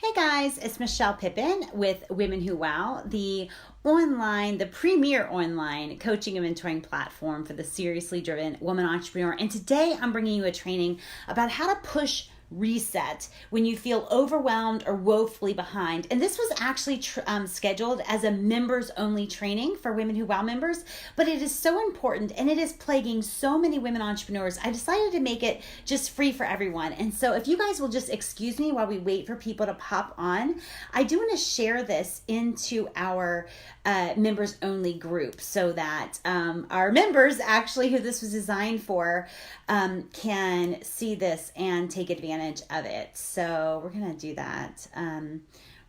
Hey guys, it's Michelle Pippin with Women Who Wow, the premier online coaching and mentoring platform for the seriously driven woman entrepreneur. And today I'm bringing you a training about how to push reset when you feel overwhelmed or woefully behind. And this was actually scheduled as a members only training for Women Who Wow members, but it is so important and it is plaguing so many women entrepreneurs. I decided to make it just free for everyone. And so if you guys will just excuse me while we wait for people to pop on, I do want to share this into our members only group so that our members, actually who this was designed for, can see this and take advantage of it. So we're going to do that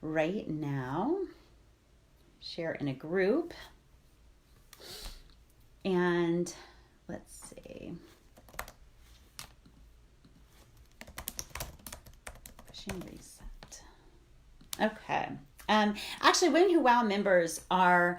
right now. Share in a group. And let's see. Pushing reset. Okay. Actually, Women Who Wow members are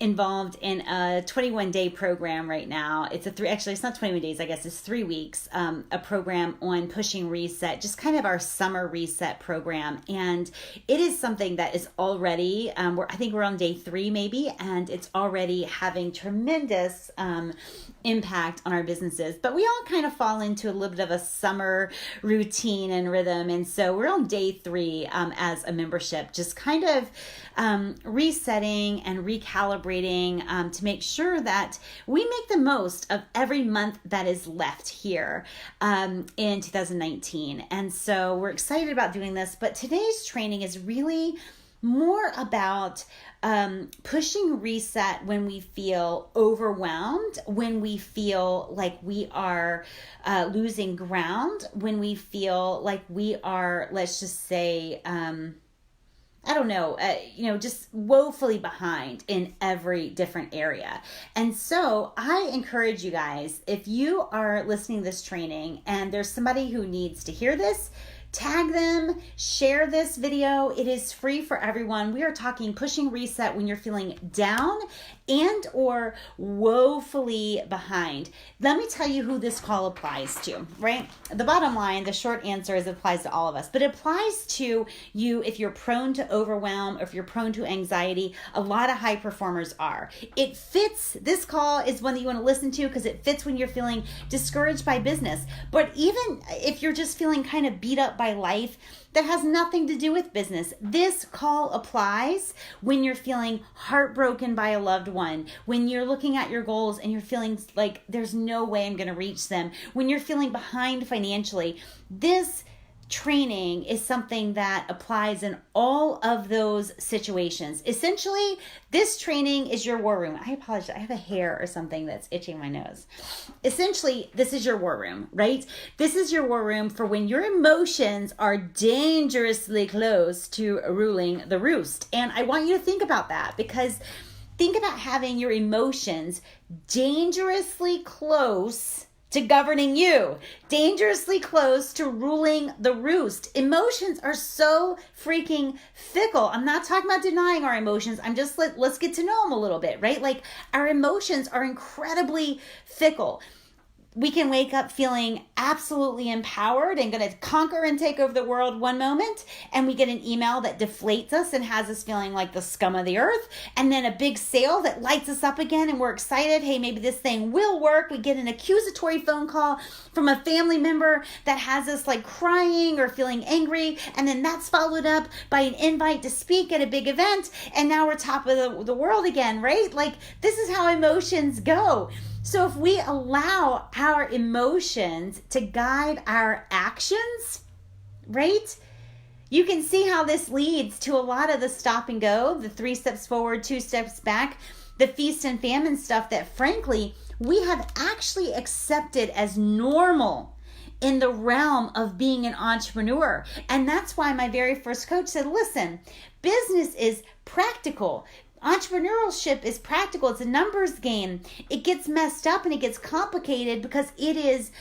involved in a 21-day program right now. It's it's not 21 days, I guess it's 3 weeks, a program on pushing reset, just kind of our summer reset program. And it is something that is already, I think we're on day 3 maybe, and it's already having tremendous impact on our businesses. But we all kind of fall into a little bit of a summer routine and rhythm. And so we're on day 3 as a membership, just kind of resetting and recalibrating to make sure that we make the most of every month that is left here in 2019. And so we're excited about doing this. But today's training is really more about pushing reset when we feel overwhelmed, when we feel like we are losing ground, when we feel like we are, let's just say, just woefully behind in every different area. And so I encourage you guys, if you are listening to this training and there's somebody who needs to hear this, tag them, share this video. It is free for everyone. We are talking pushing reset when you're feeling down and or woefully behind. Let me tell you who this call applies to, right? The bottom line, the short answer is it applies to all of us, but it applies to you if you're prone to overwhelm or if you're prone to anxiety. A lot of high performers are. It fits. This call is one that you want to listen to because it fits when you're feeling discouraged by business. But even if you're just feeling kind of beat up by life, that has nothing to do with business. This call applies when you're feeling heartbroken by a loved one, when you're looking at your goals and you're feeling like there's no way I'm going to reach them, when you're feeling behind financially. This training is something that applies in all of those situations. Essentially, this training is your war room. I apologize. I have a hair or something that's itching my nose. Essentially, this is your war room, right? This is your war room for when your emotions are dangerously close to ruling the roost. And I want you to think about that, because think about having your emotions dangerously close to governing you, dangerously close to ruling the roost. Emotions are so freaking fickle. I'm not talking about denying our emotions. I'm just let's get to know them a little bit, right? Like, our emotions are incredibly fickle. We can wake up feeling absolutely empowered and going to conquer and take over the world one moment, and we get an email that deflates us and has us feeling like the scum of the earth, and then a big sale that lights us up again and we're excited. Hey, maybe this thing will work. We get an accusatory phone call from a family member that has us like crying or feeling angry, and then that's followed up by an invite to speak at a big event, and now we're top of the world again, right? Like, this is how emotions go. So if we allow our emotions to guide our actions, right? You can see how this leads to a lot of the stop and go, the 3 steps forward, 2 steps back, the feast and famine stuff that, frankly, we have actually accepted as normal in the realm of being an entrepreneur. And that's why my very first coach said, listen, business is practical. Entrepreneurship is practical. It's a numbers game. It gets messed up and it gets complicated because it is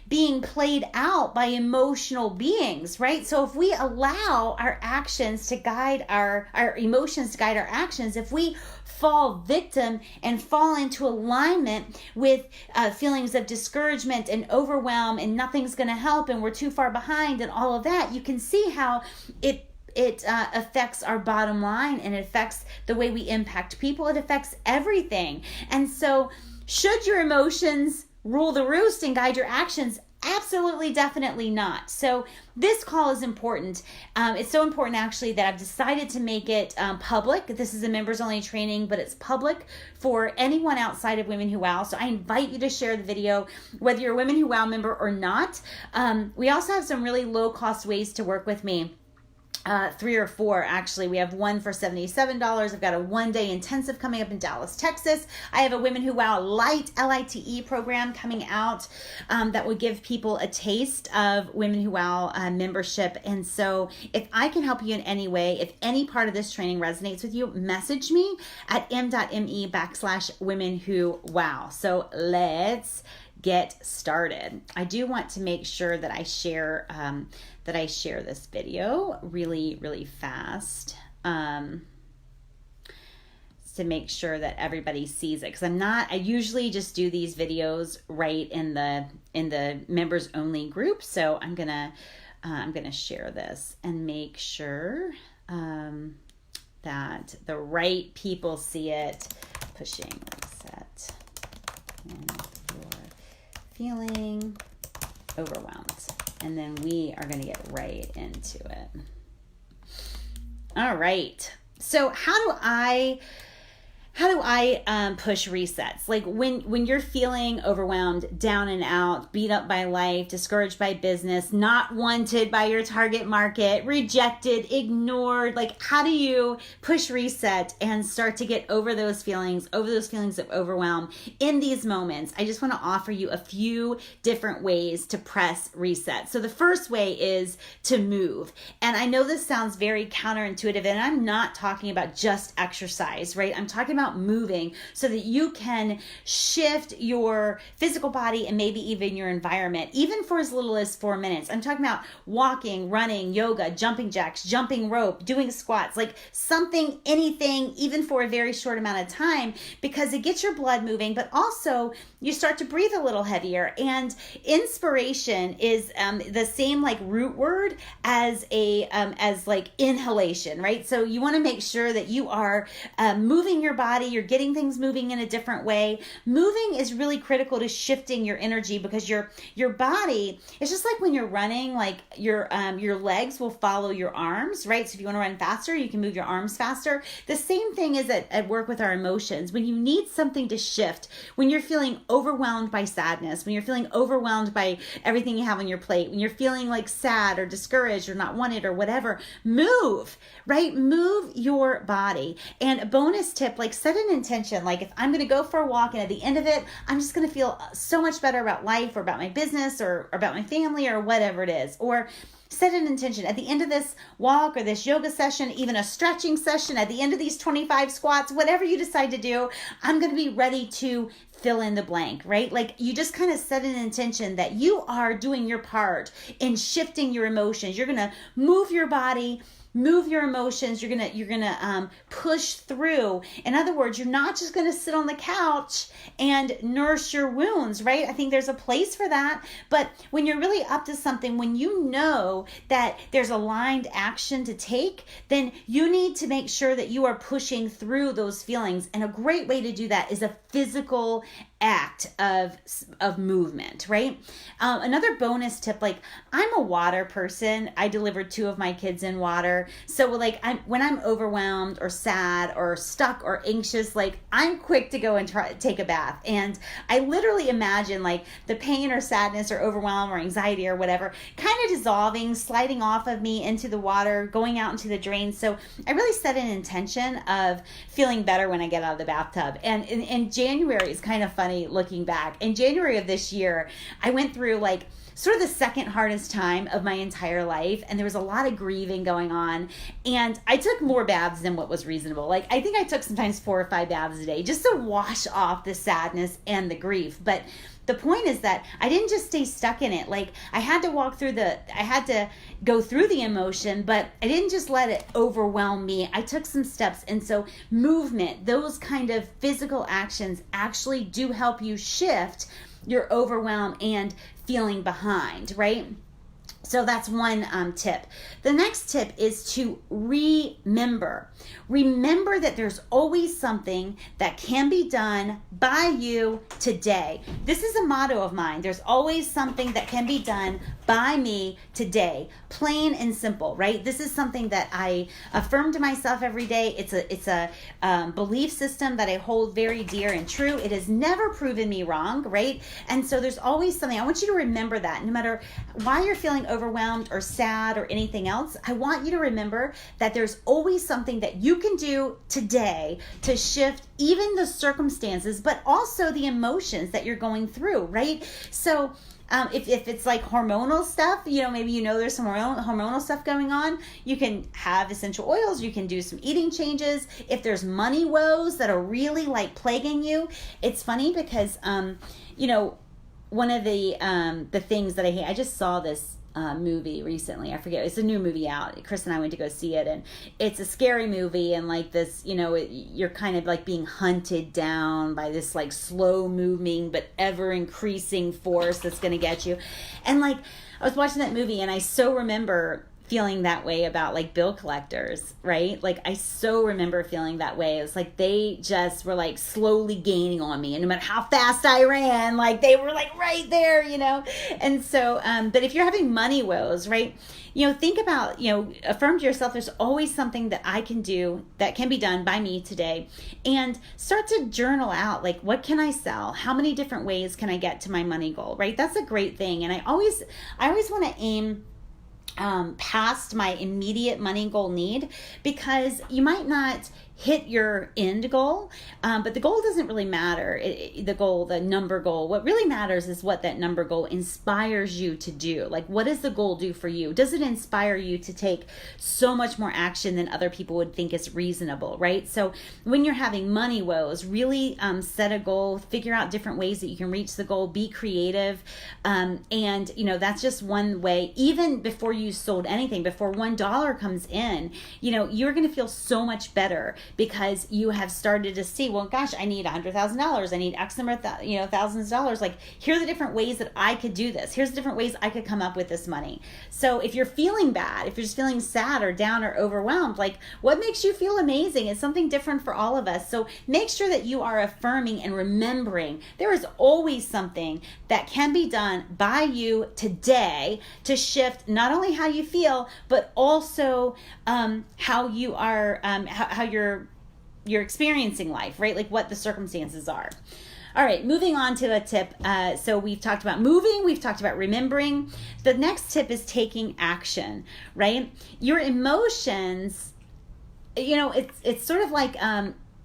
being played out by emotional beings, right? So if we allow our actions to guide our emotions to guide our actions, if we fall victim and fall into alignment with feelings of discouragement and overwhelm and nothing's going to help and we're too far behind and all of that, you can see how it affects our bottom line, and it affects the way we impact people. It affects everything. And so should your emotions rule the roost and guide your actions? Absolutely, definitely not. So this call is important. It's so important actually that I've decided to make it public. This is a members only training, but it's public for anyone outside of Women Who Wow. So I invite you to share the video, whether you're a Women Who Wow member or not. We also have some really low cost ways to work with me. 3 or 4 actually. We have one for $77. I've got a 1-day intensive coming up in Dallas, Texas. I have a Women Who Wow Lite, Lite program coming out that will give people a taste of Women Who Wow membership. And so if I can help you in any way, if any part of this training resonates with you, message me at m.me/Women Who Wow. So let's get started. I do want to make sure that I share this video really fast to make sure that everybody sees it, because I usually just do these videos right in the members only group. So I'm gonna share this and make sure that the right people see it. Pushing reset when you're feeling overwhelmed. And then we are going to get right into it. All right. So how do I push resets? Like when you're feeling overwhelmed, down and out, beat up by life, discouraged by business, not wanted by your target market, rejected, ignored, like how do you push reset and start to get over those feelings of overwhelm in these moments? I just want to offer you a few different ways to press reset. So the first way is to move. And I know this sounds very counterintuitive, and I'm not talking about just exercise, right? I'm talking about moving so that you can shift your physical body and maybe even your environment, even for as little as 4 minutes. I'm talking about walking, running, yoga, jumping jacks, jumping rope, doing squats, like something, anything, even for a very short amount of time, because it gets your blood moving, but also you start to breathe a little heavier. And inspiration is the same like root word as like inhalation, right? So you want to make sure that you are moving your body, you're getting things moving in a different way. Moving is really critical to shifting your energy, because your body, it's just like when you're running, like your legs will follow your arms, right? So if you want to run faster, you can move your arms faster. The same thing is at work with our emotions. When you need something to shift, when you're feeling overwhelmed by sadness, when you're feeling overwhelmed by everything you have on your plate, when you're feeling like sad or discouraged or not wanted or whatever, move, right? Move your body. And a bonus tip, like set an intention. Like if I'm going to go for a walk and at the end of it, I'm just going to feel so much better about life or about my business or about my family or whatever it is. Or set an intention at the end of this walk or this yoga session, even a stretching session, at the end of these 25 squats, whatever you decide to do, I'm going to be ready to fill in the blank, right? Like you just kind of set an intention that you are doing your part in shifting your emotions. You're going to move your body, move your emotions. You're gonna push through. In other words, you're not just gonna sit on the couch and nurse your wounds, right? I think there's a place for that. But when you're really up to something, when you know that there's aligned action to take, then you need to make sure that you are pushing through those feelings. And a great way to do that is a physical act of movement, right? Another bonus tip, like I'm a water person. I delivered 2 of my kids in water. So like when I'm overwhelmed or sad or stuck or anxious, like I'm quick to go and take a bath. And I literally imagine like the pain or sadness or overwhelm or anxiety or whatever kind of dissolving, sliding off of me into the water, going out into the drain. So I really set an intention of feeling better when I get out of the bathtub. And in January, it's kind of funny looking back. In January of this year, I went through like sort of the second hardest time of my entire life, and there was a lot of grieving going on, and I took more baths than what was reasonable. Like, I think I took sometimes 4 or 5 baths a day just to wash off the sadness and the grief. But the point is that I didn't just stay stuck in it. Like, I had to go through the emotion, but I didn't just let it overwhelm me. I took some steps. And so movement, those kind of physical actions actually do help you shift your overwhelm and feeling behind, right? So that's one tip. The next tip is to remember. Remember that there's always something that can be done by you today. This is a motto of mine. There's always something that can be done by me today. Plain and simple, right? This is something that I affirm to myself every day. It's a belief system that I hold very dear and true. It has never proven me wrong, right? And so there's always something. I want you to remember that no matter why you're feeling overwhelmed or sad or anything else, I want you to remember that there's always something that you can do today to shift even the circumstances, but also the emotions that you're going through, right? So if it's like hormonal stuff, maybe there's some hormonal stuff going on, you can have essential oils, you can do some eating changes. If there's money woes that are really like plaguing you, it's funny because, one of the things that I hate, I just saw this movie recently. I forget. It's a new movie out. Chris and I went to go see it, and it's a scary movie, and like this, you're kind of like being hunted down by this like slow moving but ever increasing force that's going to get you. And like, I was watching that movie, and I so remember feeling that way about like bill collectors, right? Like, I so remember feeling that way. It was like they just were like slowly gaining on me, and no matter how fast I ran, like they were like right there, And so, but if you're having money woes, right? Think about, affirm to yourself, there's always something that I can do that can be done by me today, and start to journal out, like, what can I sell? How many different ways can I get to my money goal, right? That's a great thing. And I always want to aim past my immediate money goal need, because you might not hit your end goal, but the goal doesn't really matter. The number goal, what really matters is what that number goal inspires you to do. Like, what does the goal do for you? Does it inspire you to take so much more action than other people would think is reasonable, right? So when you're having money woes, really set a goal, figure out different ways that you can reach the goal, be creative, and that's just one way. Even before you sold anything, before $1 comes in, you're going to feel so much better, because you have started to see, well, gosh, I need $100,000. I need X number of thousands of dollars. Like, here are the different ways that I could do this. Here's the different ways I could come up with this money. So if you're feeling bad, if you're just feeling sad or down or overwhelmed, like, what makes you feel amazing? It's something different for all of us. So make sure that you are affirming and remembering there is always something that can be done by you today to shift not only how you feel, but also how you are, how you're experiencing life, right? Like, what the circumstances are. All right, moving on to a tip. So we've talked about moving, we've talked about remembering. The next tip is taking action, right? Your emotions, it's sort of like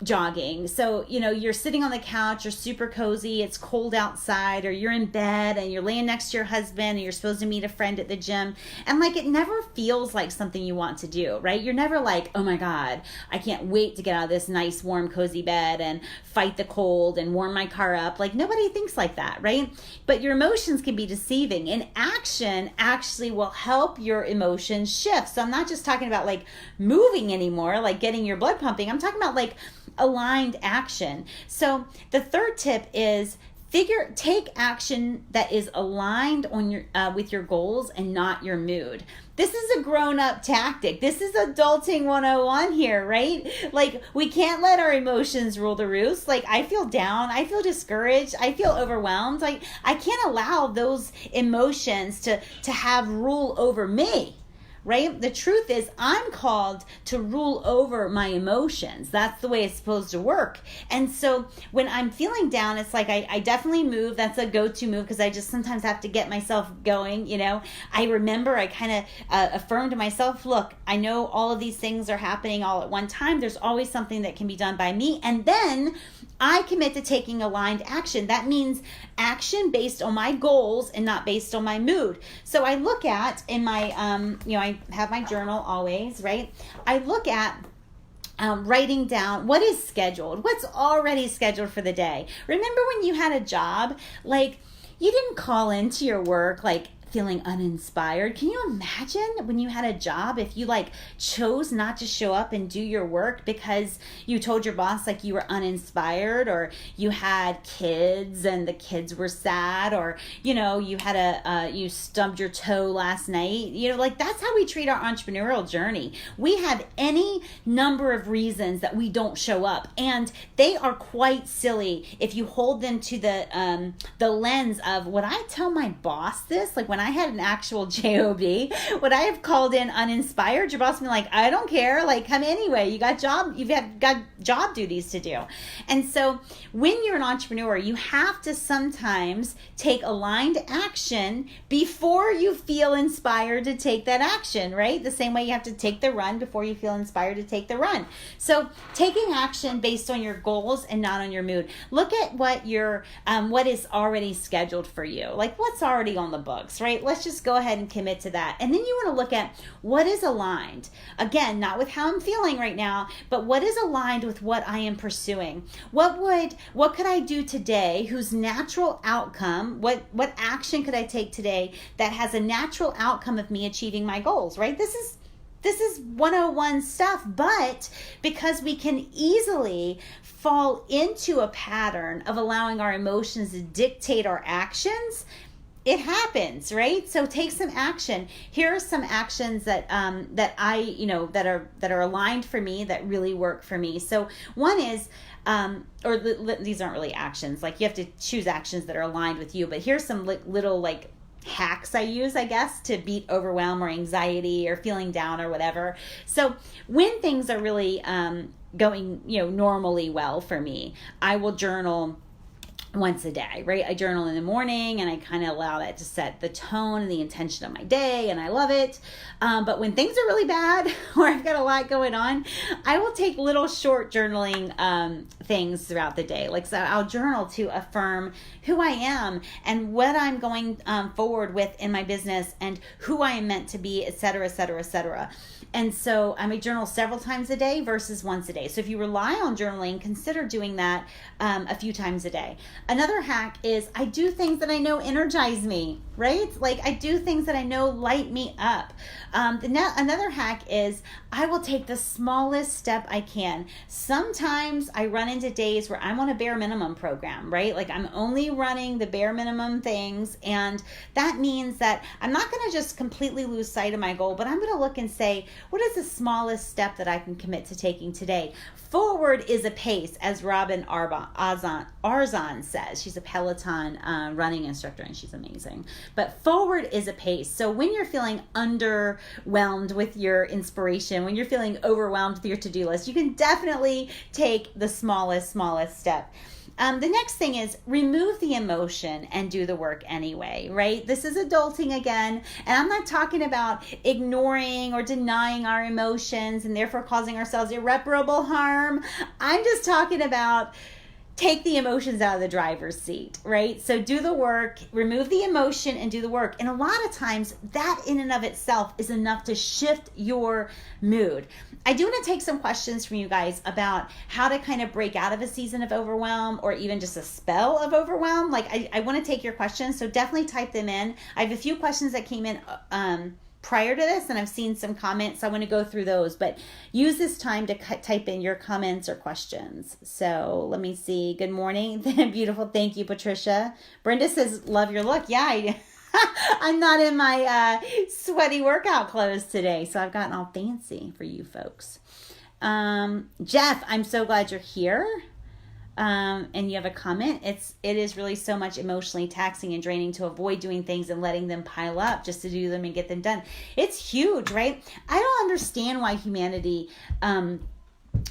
jogging. So, you're sitting on the couch, you're super cozy, it's cold outside, or you're in bed and you're laying next to your husband and you're supposed to meet a friend at the gym. And like, it never feels like something you want to do, right? You're never like, oh my God, I can't wait to get out of this nice, warm, cozy bed and fight the cold and warm my car up. Like, nobody thinks like that, right? But your emotions can be deceiving, and action actually will help your emotions shift. So I'm not just talking about like moving anymore, like getting your blood pumping. I'm talking about like aligned action. So the third tip is take action that is aligned on your with your goals and not your mood. This is a grown-up tactic. This is adulting 101 here, right? Like, we can't let our emotions rule the roost. Like, I feel down, I feel discouraged, I feel overwhelmed. Like, I can't allow those emotions to have rule over me, right? The truth is I'm called to rule over my emotions. That's the way it's supposed to work. And so when I'm feeling down, it's like I definitely move. That's a go-to move because I just sometimes have to get myself going, you know. I remember I kind of affirm to myself, look, I know all of these things are happening all at one time. There's always something that can be done by me. And then I commit to taking aligned action. That means action based on my goals and not based on my mood. So I look at in my, I have my journal always, right? I look at writing down what is scheduled, what's already scheduled for the day. Remember when you had a job, like you didn't call into your work like feeling uninspired. Can you imagine when you had a job if you like chose not to show up and do your work because you told your boss like you were uninspired, or you had kids and the kids were sad, or you know you had you stubbed your toe last night. You know, like that's how we treat our entrepreneurial journey. We have any number of reasons that we don't show up, and they are quite silly if you hold them to the lens of, would I tell my boss this? Like when I had an actual job, would I have called in uninspired? Your boss would be like, I don't care, like come anyway, you've got job duties to do. And so when you're an entrepreneur, you have to sometimes take aligned action before you feel inspired to take that action, right? The same way you have to take the run before you feel inspired to take the run. So taking action based on your goals and not on your mood. Look at what what is already scheduled for you, like what's already on the books, right? Let's just go ahead and commit to that. And then you want to look at what is aligned. Again, not with how I'm feeling right now, but what is aligned with what I am pursuing. What could I do today whose natural outcome, what action could I take today that has a natural outcome of me achieving my goals, right? This is 101 stuff, but because we can easily fall into a pattern of allowing our emotions to dictate our actions, it happens, right? So take some action. Here are some actions that that are aligned for me, that really work for me. So one is, these aren't really actions. Like you have to choose actions that are aligned with you. But here's some little like hacks I use, I guess, to beat overwhelm or anxiety or feeling down or whatever. So when things are really going, normally well for me, I will journal once a day, right? I journal in the morning and I kind of allow that to set the tone and the intention of my day, and I love it. But when things are really bad or I've got a lot going on, I will take little short journaling things throughout the day. Like, so I'll journal to affirm who I am and what I'm going forward with in my business and who I am meant to be, et cetera, et cetera, et cetera. And so I may journal several times a day versus once a day. So if you rely on journaling, consider doing that a few times a day. Another hack is I do things that I know energize me, right? Like I do things that I know light me up. Another hack is I will take the smallest step I can. Sometimes I run into days where I'm on a bare minimum program, right? Like I'm only running the bare minimum things. And that means that I'm not going to just completely lose sight of my goal, but I'm going to look and say, what is the smallest step that I can commit to taking today? Forward is a pace, as Robin Arzon says. She's a Peloton running instructor and she's amazing. But forward is a pace. So when you're feeling underwhelmed with your inspiration, when you're feeling overwhelmed with your to-do list, you can definitely take the smallest step. The next thing is remove the emotion and do the work anyway, right? This is adulting again. And I'm not talking about ignoring or denying our emotions and therefore causing ourselves irreparable harm. I'm just talking about take the emotions out of the driver's seat, right? So do the work, remove the emotion and do the work. And a lot of times that in and of itself is enough to shift your mood. I do want to take some questions from you guys about how to kind of break out of a season of overwhelm or even just a spell of overwhelm. Like I want to take your questions, so definitely type them in. I have a few questions that came in prior to this, and I've seen some comments. So I want to go through those, but use this time to type in your comments or questions. So let me see. Good morning. Beautiful. Thank you, Patricia. Brenda says, love your look. Yeah, I'm not in my sweaty workout clothes today, so I've gotten all fancy for you folks. Jeff, I'm so glad you're here. and you have a comment. It is really so much emotionally taxing and draining to avoid doing things and letting them pile up just to do them and get them done. It's huge, right? I don't understand why humanity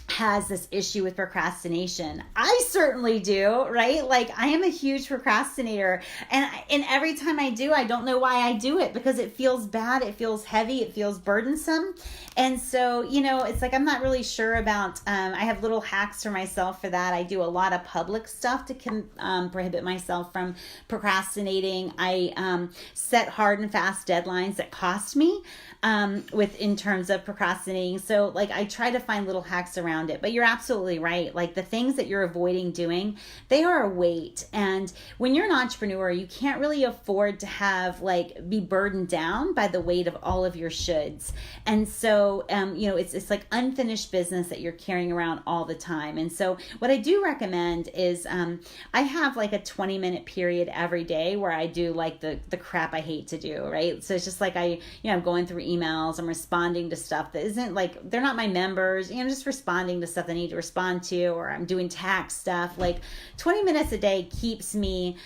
has this issue with procrastination. I certainly do, right? Like, I am a huge procrastinator, and every time I do, I don't know why I do it, because it feels bad, it feels heavy, it feels burdensome. And so, it's like, I'm not really sure about, I have little hacks for myself for that. I do a lot of public stuff to prohibit myself from procrastinating. I set hard and fast deadlines that cost me in terms of procrastinating. So like, I try to find little hacks around it, but you're absolutely right. Like, the things that you're avoiding doing, they are a weight. And when you're an entrepreneur, you can't really afford to be burdened down by the weight of all of your shoulds. And so, it's like unfinished business that you're carrying around all the time. And so what I do recommend is, I have like a 20-minute period every day where I do like the crap I hate to do, right? So it's just like I'm going through emails, I'm responding to stuff that isn't like, they're not my members, I'm just responding to stuff I need to respond to, or I'm doing tax stuff. Like 20 minutes a day keeps me,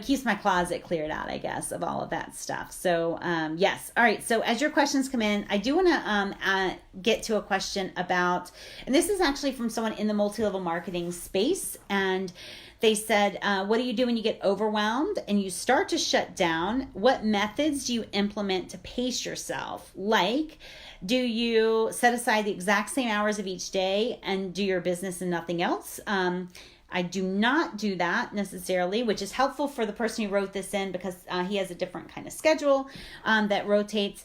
keeps my closet cleared out, I guess, of all of that stuff. So, yes. All right. So as your questions come in, I do want to get to a question about, and this is actually from someone in the multi-level marketing space. And they said, what do you do when you get overwhelmed and you start to shut down? What methods do you implement to pace yourself? Like, do you set aside the exact same hours of each day and do your business and nothing else? I do not do that necessarily, which is helpful for the person who wrote this in, because he has a different kind of schedule that rotates.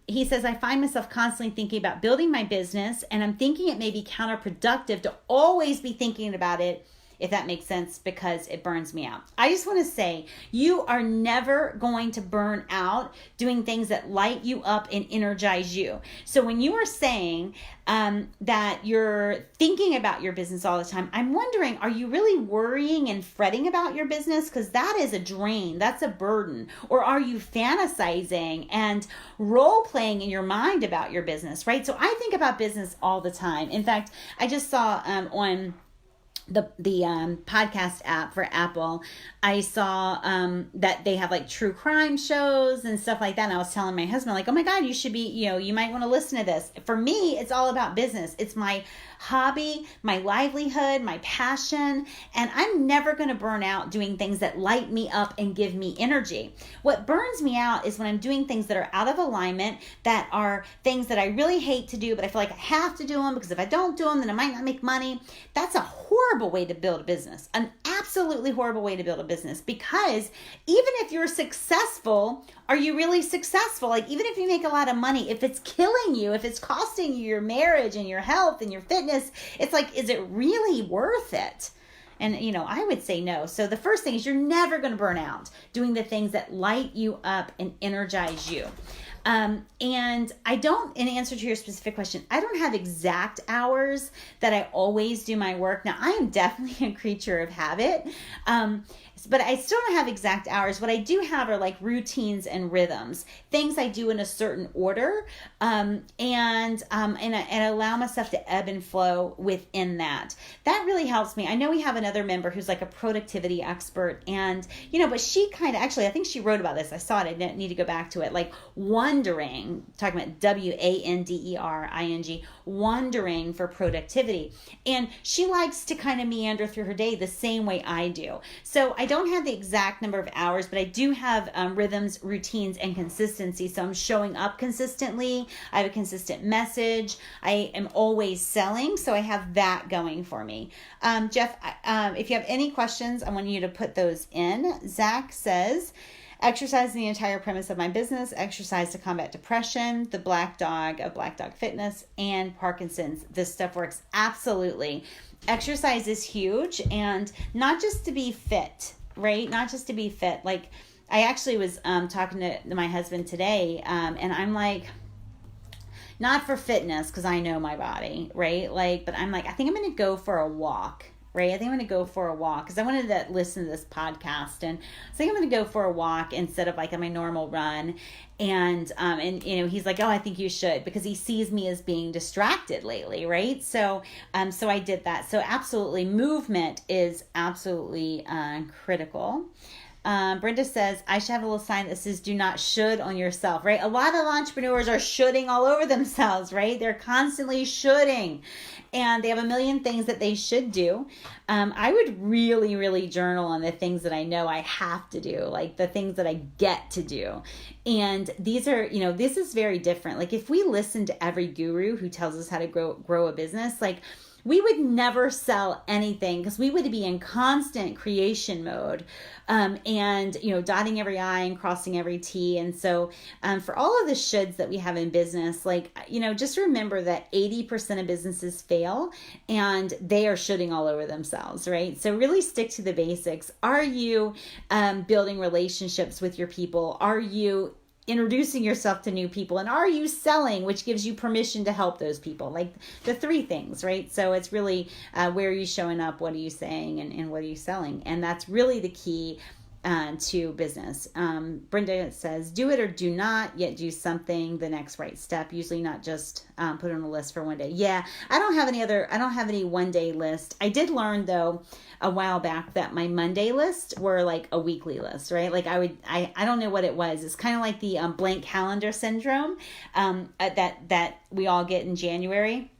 He says, I find myself constantly thinking about building my business, and I'm thinking it may be counterproductive to always be thinking about it, if that makes sense, because it burns me out. I just want to say, you are never going to burn out doing things that light you up and energize you. So when you are saying that you're thinking about your business all the time, I'm wondering, are you really worrying and fretting about your business? Because that is a drain, that's a burden. Or are you fantasizing and role playing in your mind about your business, right? So I think about business all the time. In fact, I just saw on the podcast app for Apple, I saw that they have like true crime shows and stuff like that. And I was telling my husband, like, oh my God, you should be, you might want to listen to this. For me, it's all about business. It's my hobby, my livelihood, my passion, and I'm never going to burn out doing things that light me up and give me energy. What burns me out is when I'm doing things that are out of alignment, that are things that I really hate to do, but I feel like I have to do them, because if I don't do them, then I might not make money. That's a horrible way to build a business, an absolutely horrible way to build a business, because even if you're successful, are you really successful? Like, even if you make a lot of money, if it's killing you, if it's costing you your marriage and your health and your fitness, it's like, is it really worth it? And, I would say no. So the first thing is, you're never going to burn out doing the things that light you up and energize you. And I don't, in answer to your specific question, I don't have exact hours that I always do my work. Now, I am definitely a creature of habit. But I still don't have exact hours. What I do have are like routines and rhythms, things I do in a certain order, and allow myself to ebb and flow within that. That really helps me. I know we have another member who's like a productivity expert, and but she kind of, actually, I think she wrote about this. I saw it. I didn't need to go back to it. Like wandering, talking about WANDERING, wandering for productivity, and she likes to kind of meander through her day the same way I do. So I don't have the exact number of hours, but I do have rhythms, routines, and consistency. So I'm showing up consistently. I have a consistent message. I am always selling. So I have that going for me. Jeff, if you have any questions, I want you to put those in. Zach says, exercise is the entire premise of my business. Exercise to combat depression, the black dog of Black Dog Fitness, and Parkinson's. This stuff works. Absolutely. Exercise is huge, and not just to be fit, right? Not just to be fit. Like, I actually was talking to my husband today, and I'm like, not for fitness, because I know my body, right? Like, but I'm like, I think I'm going to go for a walk. right? I think I'm going to go for a walk because I wanted to listen to this podcast, and I think I'm going to go for a walk instead of like on my normal run. And he's like, oh, I think you should, because he sees me as being distracted lately, right? So I did that. So absolutely, movement is absolutely critical. Brenda says, I should have a little sign that says do not should on yourself, right? A lot of entrepreneurs are shoulding all over themselves, right? They're constantly shoulding, and they have a million things that they should do. I would really, really journal on the things that I know I have to do, like the things that I get to do. And these are, this is very different. Like if we listen to every guru who tells us how to grow a business, like we would never sell anything because we would be in constant creation mode, and dotting every I and crossing every T. And so for all of the shoulds that we have in business, like just remember that 80% of businesses fail and they are shoulding all over themselves, right? So really stick to the basics. Are you building relationships with your people? Are you introducing yourself to new people? And are you selling, which gives you permission to help those people? Like the three things, right? So it's really where are you showing up, what are you saying, and what are you selling? And that's really the key to business. Brenda says, do it or do not, yet do something, the next right step, usually not just put on a list for one day. Yeah, I don't have any one day list. I did learn though a while back that my Monday list were like a weekly list, right? Like I don't know what it was. It's kind of like the blank calendar syndrome that we all get in January.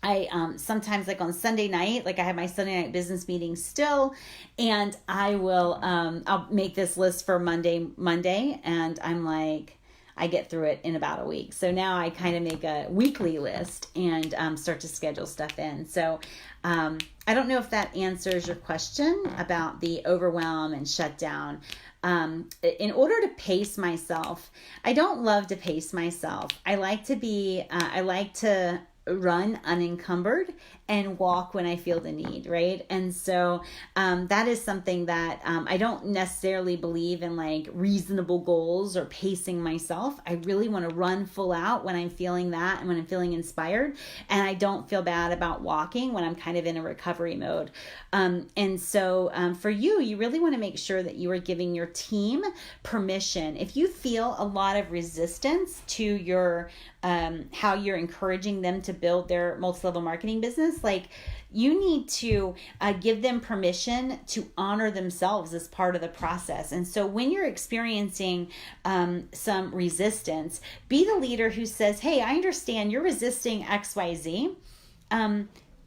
I sometimes, like on Sunday night, like I have my Sunday night business meeting still, and I will I'll make this list for Monday, and I'm like, I get through it in about a week. So now I kind of make a weekly list and start to schedule stuff in. So I don't know if that answers your question about the overwhelm and shutdown. In order to pace myself, I don't love to pace myself. I like to run unencumbered and walk when I feel the need, right? And so that is something that I don't necessarily believe in, like reasonable goals or pacing myself. I really want to run full out when I'm feeling that and when I'm feeling inspired. And I don't feel bad about walking when I'm kind of in a recovery mode. And so for you really want to make sure that you are giving your team permission. If you feel a lot of resistance to your how you're encouraging them to build their multi-level marketing business, like you need to give them permission to honor themselves as part of the process. And so when you're experiencing some resistance, be the leader who says, hey, I understand you're resisting XYZ.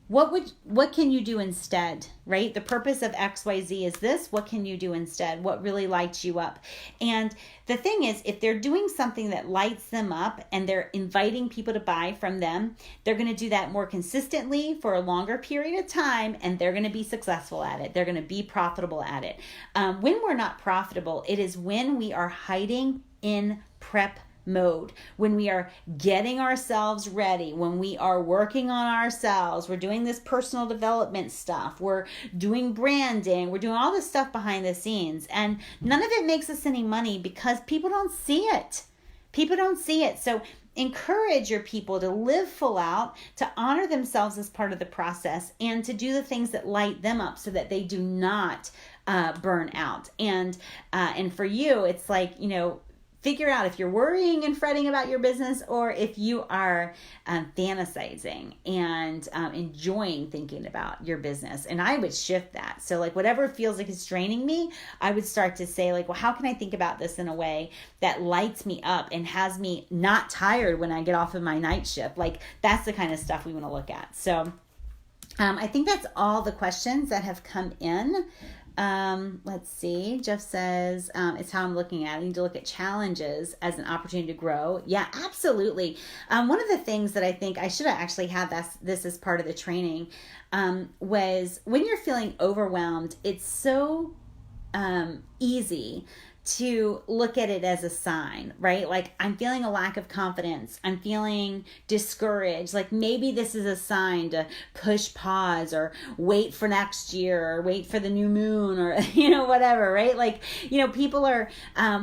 What can you do instead, right? The purpose of XYZ is this. What can you do instead? What really lights you up? And the thing is, if they're doing something that lights them up and they're inviting people to buy from them, they're going to do that more consistently for a longer period of time, and they're going to be successful at it. They're going to be profitable at it. When we're not profitable, it is when we are hiding in prep mode, when we are getting ourselves ready, when we are working on ourselves, we're doing this personal development stuff, we're doing branding, we're doing all this stuff behind the scenes, and none of it makes us any money because people don't see it. So encourage your people to live full out, to honor themselves as part of the process, and to do the things that light them up so that they do not burn out. And for you, it's like, figure out if you're worrying and fretting about your business or if you are fantasizing and enjoying thinking about your business. And I would shift that. So like whatever feels like it's draining me, I would start to say like, well, how can I think about this in a way that lights me up and has me not tired when I get off of my night shift? Like that's the kind of stuff we want to look at. So I think that's all the questions that have come in. Let's see. Jeff says, it's how I'm looking at it. I need to look at challenges as an opportunity to grow. Yeah, absolutely. One of the things that I think I should have actually had this as part of the training, was when you're feeling overwhelmed, it's so easy to look at it as a sign, right? Like, I'm feeling a lack of confidence. I'm feeling discouraged. Like, maybe this is a sign to push pause or wait for next year or wait for the new moon or, whatever, right? Like, people are,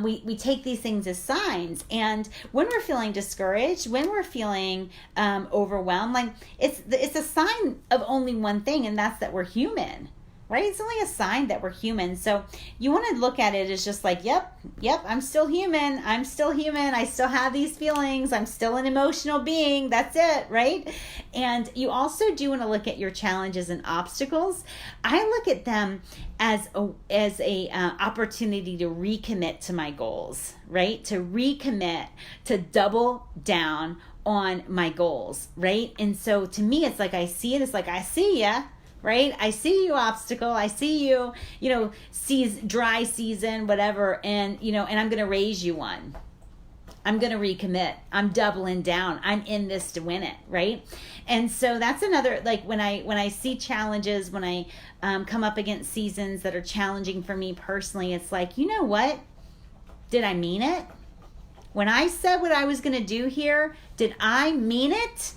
we take these things as signs. And when we're feeling discouraged, when we're feeling overwhelmed, like, it's a sign of only one thing, and that's that we're human. Right? It's only a sign that we're human. So you want to look at it as just like, yep, I'm still human. I still have these feelings. I'm still an emotional being. That's it, right? And you also do want to look at your challenges and obstacles. I look at them as a opportunity to recommit to my goals, right? To recommit, to double down on my goals, right? And so to me, it's like I see it. It's like, I see ya. Right? I see you, obstacle. I see you, dry season, whatever. And, and I'm going to raise you one. I'm going to recommit. I'm doubling down. I'm in this to win it. Right? And so that's another, like, when I see challenges, when I come up against seasons that are challenging for me personally, it's like, you know what? Did I mean it? When I said what I was going to do here, did I mean it?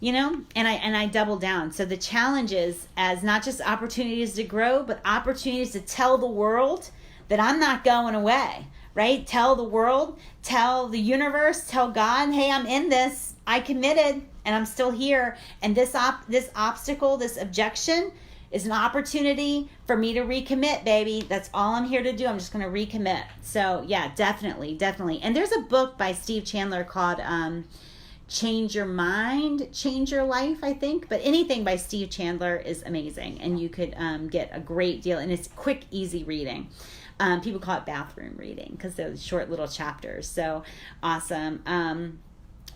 And I double down. So the challenges as not just opportunities to grow, but opportunities to tell the world that I'm not going away, right? Tell the world, tell the universe, tell God, hey, I'm in this. I committed and I'm still here. And this obstacle, this objection is an opportunity for me to recommit, baby. That's all I'm here to do. I'm just going to recommit. So yeah, definitely. And there's a book by Steve Chandler called, Change Your Mind, Change Your Life, I think. But anything by Steve Chandler is amazing, and you could get a great deal. And it's quick, easy reading. People call it bathroom reading because they're short little chapters. So awesome.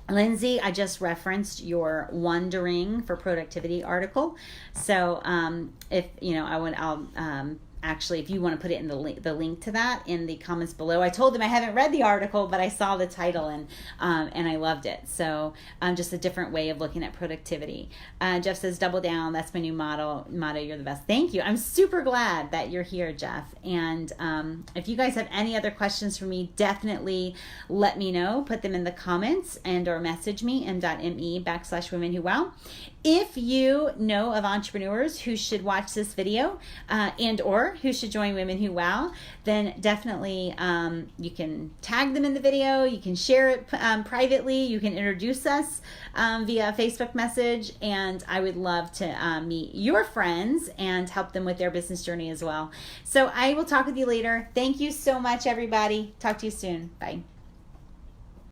Lindsay, I just referenced your Wondering for Productivity article. So actually, if you want to put it in the link to that in the comments below. I told them I haven't read the article, but I saw the title and I loved it. So just a different way of looking at productivity. Jeff says, double down. That's my new motto. You're the best. Thank you. I'm super glad that you're here, Jeff. And if you guys have any other questions for me, definitely let me know. Put them in the comments and or message me, m.me/womenwhowow. If you know of entrepreneurs who should watch this video and or who should join Women Who Wow, then definitely you can tag them in the video. You can share it privately. You can introduce us via Facebook message. And I would love to meet your friends and help them with their business journey as well. So I will talk with you later. Thank you so much, everybody. Talk to you soon. Bye.